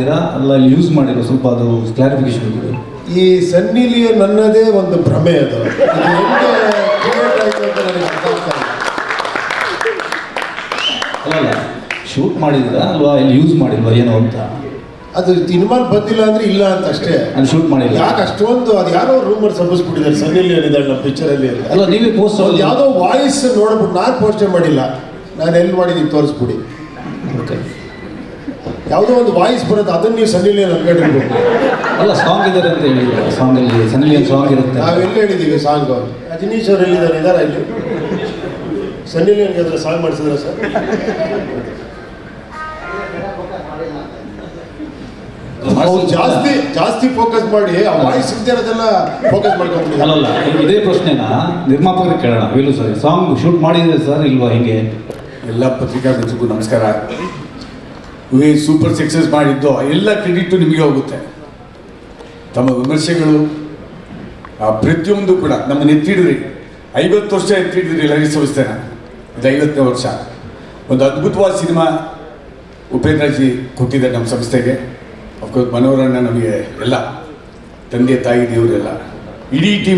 ಮಾಡಿದ್ದೀರಾ ಅಲ್ಲ ಯೂಸ್ ಮಾಡಿರೋ ಸ್ವಲ್ಪ ಅದು ಕ್ಲಾರಿಫಿಕೇಶನ್ ಇದೆ. ಈ ಸನ್ನಿ ಲಿಯೋನ್ ಅನ್ನೋದೇ ಒಂದು ಭ್ರಮೆ ಅದು ಹೆಂಗೆ ಕ್ರಿಯೇಟ್ ಆಯಿತು ಅಂತ ನನಗೆ ಅರ್ಥ ಆಗ್ತಾ ಇಲ್ಲ. ಅಲ್ಲ ಶೂಟ್ ಮಾಡಿದ್ದೀರಾ ಅಲ್ವಾ ಇಲ್ಲಿ ಯೂಸ್ ಮಾಡಿಲ್ವಾ ಏನೋ ಅಂತ. ಅದು ಸಿನಿಮಾಲ್ ಬಂದಿಲ್ಲ ಅಂದ್ರೆ ಇಲ್ಲ ಅಂತ ಅಷ್ಟೇ. ನಾನು ಶೂಟ್ ಮಾಡಿಲ್ಲ. ಯಾಕೆ ಅಷ್ಟೊಂದು ಅದು ಯಾರೋ ರೂಮರ್ ಸಬ್ಬಿಸ್ಬಿಟ್ಟಿದ್ದಾರೆ ಸನ್ನಿ ಲಿಯೋನ್ ಇದ್ದಾಳೆ ನಮ್ಮ ಪಿಕ್ಚರಲ್ಲಿ ಅಂತ. ಅಲ್ಲ ನೀವೇ ಪೋಸ್ಟ್ ಯಾವುದೋ ವಾಯ್ಸ್ ನೋಡ್ಬಿಟ್ಟು ನಾನು ಪೋಸ್ಟೇ ಮಾಡಿಲ್ಲ, ನಾನು ಎಲ್ಲಿ ಮಾಡಿದ್ದೀನಿ ತೋರಿಸ್ಬಿಡಿ. ಓಕೆ ಯಾವುದೋ ಒಂದು ವಾಯ್ಸ್ ಬರುತ್ತೆ ಅದನ್ನ ನೀವು ಸನ್ನಿ ಲಿಯೋನ್ ಅನ್ಕೊಂಡಿರ್ಬೇಕು. ಅಲ್ಲ ಸಾಂಗ್ ಇದ್ದಾರೆ ಅಂತ ಹೇಳಿದ್ರು, ಸಾಂಗಲ್ಲಿ ಸನ್ನಿ ಲಿಯೋನ್ ಸಾಂಗ್ ಇರುತ್ತೆ. ನಾವೆಲ್ಲ ಹೇಳಿದ್ದೀವಿ ಸಾಂಗ್. ರಜನೀಶ್ ಅವ್ರು ಎಲ್ಲಿದ್ದಾರೆ ಇಲ್ಲಿ? ಸನ್ನಿ ಲಿಯೋನ್ಗೆ ಅದ್ರ ಸಾಂಗ್ ಮಾಡಿಸಿದ್ರ ಸರ್? ಜಾಸ್ತಿ ಫೋಕಸ್ ಮಾಡಿ ಆ ವಾಯ್ಸ್ ಇರೋದೆಲ್ಲ ಫೋಕಸ್ ಮಾಡ್ಕೊಂಡ್ಬಿಡಿ. ಅಲ್ಲಲ್ಲ ಇದೇ ಪ್ರಶ್ನೆನ ನಿರ್ಮಾಪಕರಿಗೆ ಕೇಳೋಣ. ವೇಲು ಸರ್ ಸಾಂಗ್ ಶೂಟ್ ಮಾಡಿದ್ರೆ ಸರ್ ಇಲ್ವಾ ಹಿಂಗೆ? ಎಲ್ಲ ಪತ್ರಿಕಾ ಮಿತ್ರರಿಗೂ ನಮಸ್ಕಾರ. ಸೂಪರ್ ಸಕ್ಸಸ್ ಮಾಡಿದ್ದು ಎಲ್ಲ ಕ್ರೆಡಿಟು ನಿಮಗೆ ಹೋಗುತ್ತೆ. ತಮ್ಮ ವಿಮರ್ಶೆಗಳು ಪ್ರತಿಯೊಂದು ಕೂಡ ನಮ್ಮನ್ನು ಎತ್ತಿಡಿದ್ರಿ. 50 ವರ್ಷ ಎತ್ತಿಡಿದ್ರಿ ಲಹರಿ ಸಂಸ್ಥೆನ. ಇದು 50ನೇ ವರ್ಷ. ಒಂದು ಅದ್ಭುತವಾದ ಸಿನಿಮಾ ಉಪೇಂದ್ರಜಿ ಕೊಟ್ಟಿದ್ದಾರೆ ನಮ್ಮ ಸಂಸ್ಥೆಗೆ. ಅಫ್ಕೋರ್ಸ್ ಮನೋರಣ್ಣ ನಮಗೆ ಎಲ್ಲ ತಂದೆ ತಾಯಿ ದೇವರೆಲ್ಲ ಇಡೀ ಟೀಮ್